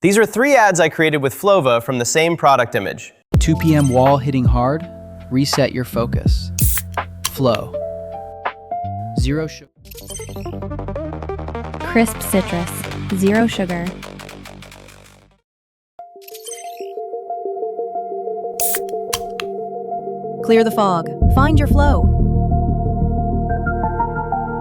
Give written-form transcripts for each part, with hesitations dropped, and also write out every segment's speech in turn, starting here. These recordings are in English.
These are 3 ads I created with Flova from the same product image. 2 p.m. wall hitting hard, reset your focus. Flow. Zero sugar. Crisp citrus, zero sugar. Clear the fog. Find your flow.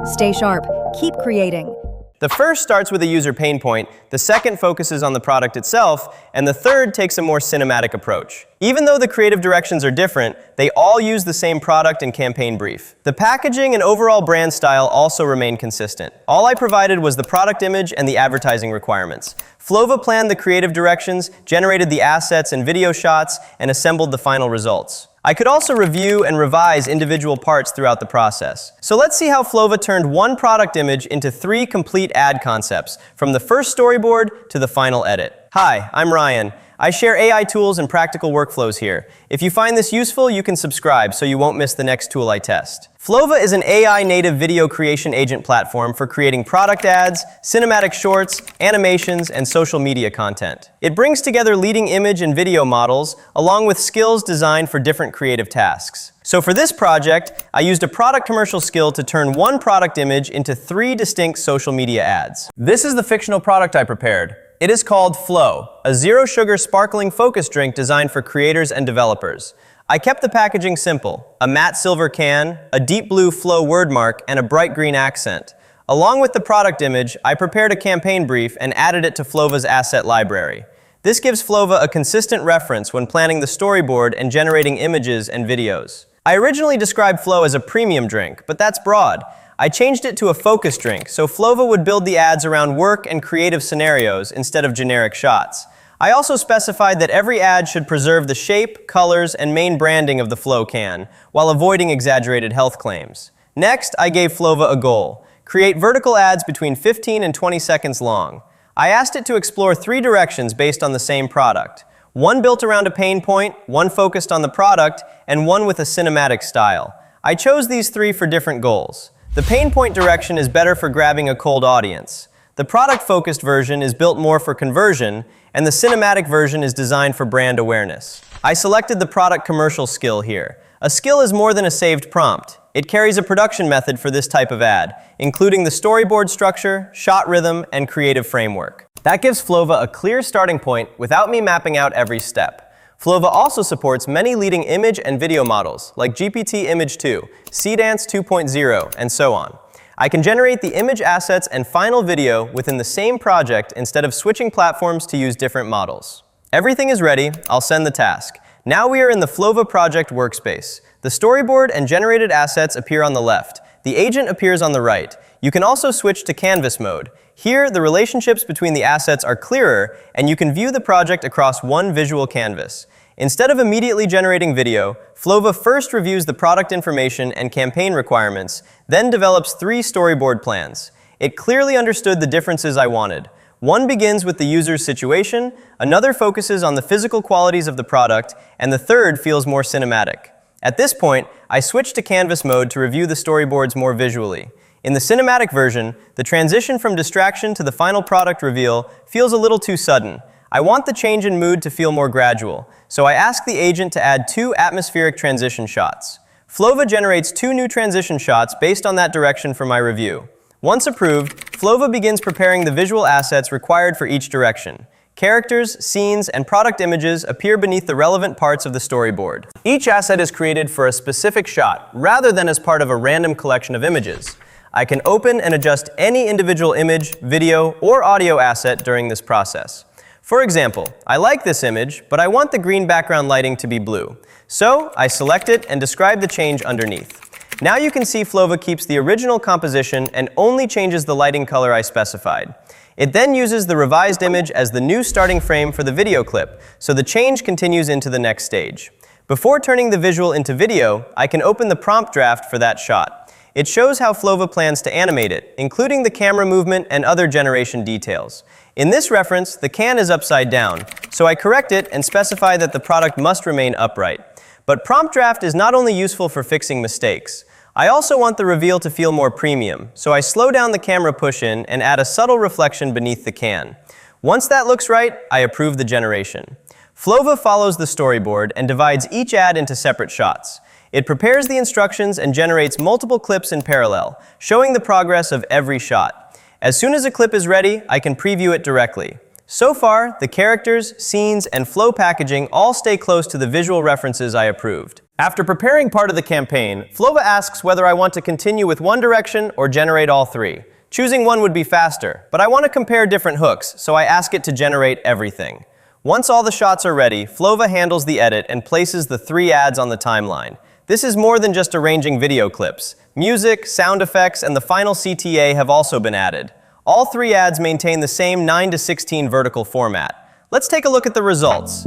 Stay sharp. Keep creating. The first starts with a user pain point, the second focuses on the product itself, and the third takes a more cinematic approach. Even though the creative directions are different, they all use the same product and campaign brief. The packaging and overall brand style also remain consistent. All I provided was the product image and the advertising requirements. Flova planned the creative directions, generated the assets and video shots, and assembled the final results. I could also review and revise individual parts throughout the process. So let's see how Flova turned one product image into 3 complete ad concepts, from the first storyboard to the final edit. Hi, I'm Ryan. I share AI tools and practical workflows here. If you find this useful, you can subscribe so you won't miss the next tool I test. Flova is an AI-native video creation agent platform for creating product ads, cinematic shorts, animations, and social media content. It brings together leading image and video models, along with skills designed for different creative tasks. So for this project, I used a product commercial skill to turn one product image into 3 distinct social media ads. This is the fictional product I prepared. It is called Flow, a zero-sugar sparkling focus drink designed for creators and developers. I kept the packaging simple: a matte silver can, a deep blue Flow wordmark, and a bright green accent. Along with the product image, I prepared a campaign brief and added it to Flova's asset library. This gives Flova a consistent reference when planning the storyboard and generating images and videos. I originally described Flow as a premium drink, but that's broad. I changed it to a focus drink, so Flova would build the ads around work and creative scenarios instead of generic shots. I also specified that every ad should preserve the shape, colors, and main branding of the Flow can, while avoiding exaggerated health claims. Next, I gave Flova a goal: create vertical ads between 15 and 20 seconds long. I asked it to explore 3 directions based on the same product. One built around a pain point, one focused on the product, and one with a cinematic style. I chose these 3 for different goals. The pain point direction is better for grabbing a cold audience. The product-focused version is built more for conversion, and the cinematic version is designed for brand awareness. I selected the product commercial skill here. A skill is more than a saved prompt. It carries a production method for this type of ad, including the storyboard structure, shot rhythm, and creative framework. That gives Flova a clear starting point without me mapping out every step. Flova also supports many leading image and video models, like GPT Image 2, Cdance 2.0, and so on. I can generate the image assets and final video within the same project instead of switching platforms to use different models. Everything is ready. I'll send the task. Now we are in the Flova project workspace. The storyboard and generated assets appear on the left. The agent appears on the right. You can also switch to canvas mode. Here, the relationships between the assets are clearer, and you can view the project across one visual canvas. Instead of immediately generating video, Flova first reviews the product information and campaign requirements, then develops 3 storyboard plans. It clearly understood the differences I wanted. One begins with the user's situation, another focuses on the physical qualities of the product, and the third feels more cinematic. At this point, I switched to canvas mode to review the storyboards more visually. In the cinematic version, the transition from distraction to the final product reveal feels a little too sudden. I want the change in mood to feel more gradual, so I ask the agent to add 2 atmospheric transition shots. Flova generates 2 new transition shots based on that direction for my review. Once approved, Flova begins preparing the visual assets required for each direction. Characters, scenes, and product images appear beneath the relevant parts of the storyboard. Each asset is created for a specific shot, rather than as part of a random collection of images. I can open and adjust any individual image, video, or audio asset during this process. For example, I like this image, but I want the green background lighting to be blue. So I select it and describe the change underneath. Now you can see Flova keeps the original composition and only changes the lighting color I specified. It then uses the revised image as the new starting frame for the video clip, so the change continues into the next stage. Before turning the visual into video, I can open the prompt draft for that shot. It shows how Flova plans to animate it, including the camera movement and other generation details. In this reference, the can is upside down, so I correct it and specify that the product must remain upright. But prompt draft is not only useful for fixing mistakes. I also want the reveal to feel more premium, so I slow down the camera push-in and add a subtle reflection beneath the can. Once that looks right, I approve the generation. Flova follows the storyboard and divides each ad into separate shots. It prepares the instructions and generates multiple clips in parallel, showing the progress of every shot. As soon as a clip is ready, I can preview it directly. So far, the characters, scenes, and flow packaging all stay close to the visual references I approved. After preparing part of the campaign, Flova asks whether I want to continue with one direction or generate all three. Choosing one would be faster, but I want to compare different hooks, so I ask it to generate everything. Once all the shots are ready, Flova handles the edit and places the 3 ads on the timeline. This is more than just arranging video clips. Music, sound effects, and the final CTA have also been added. All 3 ads maintain the same 9:16 vertical format. Let's take a look at the results.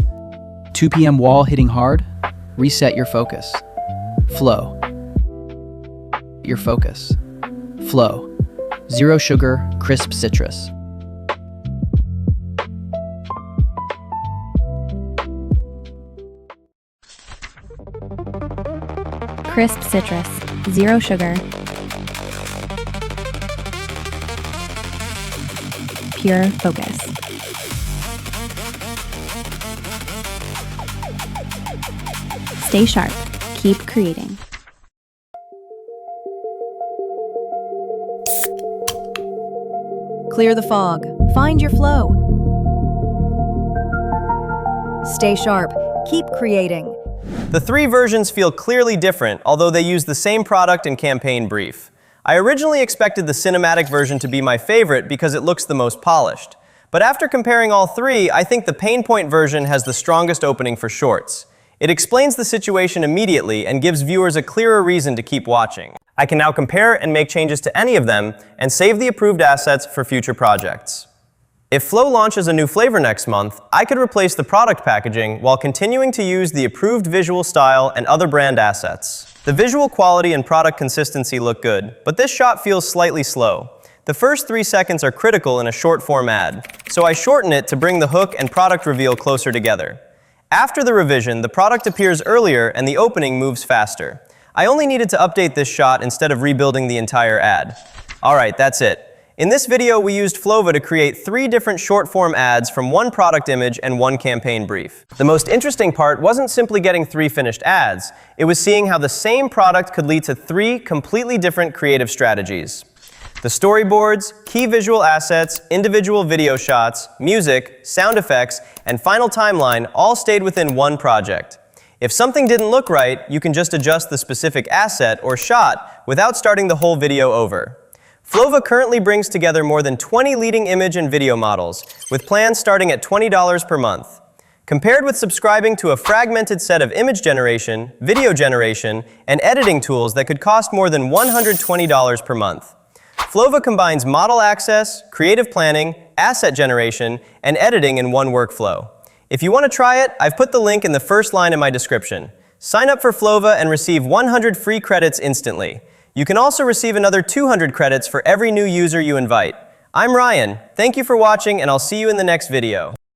2 p.m. wall hitting hard? Reset your focus. Flow. Your focus. Flow. Zero sugar, crisp citrus. Crisp citrus, 0 sugar. Pure focus. Stay sharp. Keep creating. Clear the fog. Find your flow. Stay sharp. Keep creating. The 3 versions feel clearly different, although they use the same product and campaign brief. I originally expected the cinematic version to be my favorite because it looks the most polished. But after comparing all 3, I think the Pain Point version has the strongest opening for shorts. It explains the situation immediately and gives viewers a clearer reason to keep watching. I can now compare and make changes to any of them and save the approved assets for future projects. If Flow launches a new flavor next month, I could replace the product packaging while continuing to use the approved visual style and other brand assets. The visual quality and product consistency look good, but this shot feels slightly slow. The first 3 seconds are critical in a short-form ad, so I shorten it to bring the hook and product reveal closer together. After the revision, the product appears earlier and the opening moves faster. I only needed to update this shot instead of rebuilding the entire ad. Alright, that's it. In this video, we used Flova to create 3 different short-form ads from 1 product image and 1 campaign brief. The most interesting part wasn't simply getting 3 finished ads, it was seeing how the same product could lead to 3 completely different creative strategies. The storyboards, key visual assets, individual video shots, music, sound effects, and final timeline all stayed within 1 project. If something didn't look right, you can just adjust the specific asset or shot without starting the whole video over. Flova currently brings together more than 20 leading image and video models, with plans starting at $20 per month. Compared with subscribing to a fragmented set of image generation, video generation, and editing tools that could cost more than $120 per month. Flova combines model access, creative planning, asset generation, and editing in one workflow. If you want to try it, I've put the link in the first line in my description. Sign up for Flova and receive 100 free credits instantly. You can also receive another 200 credits for every new user you invite. I'm Ryan. Thank you for watching, and I'll see you in the next video.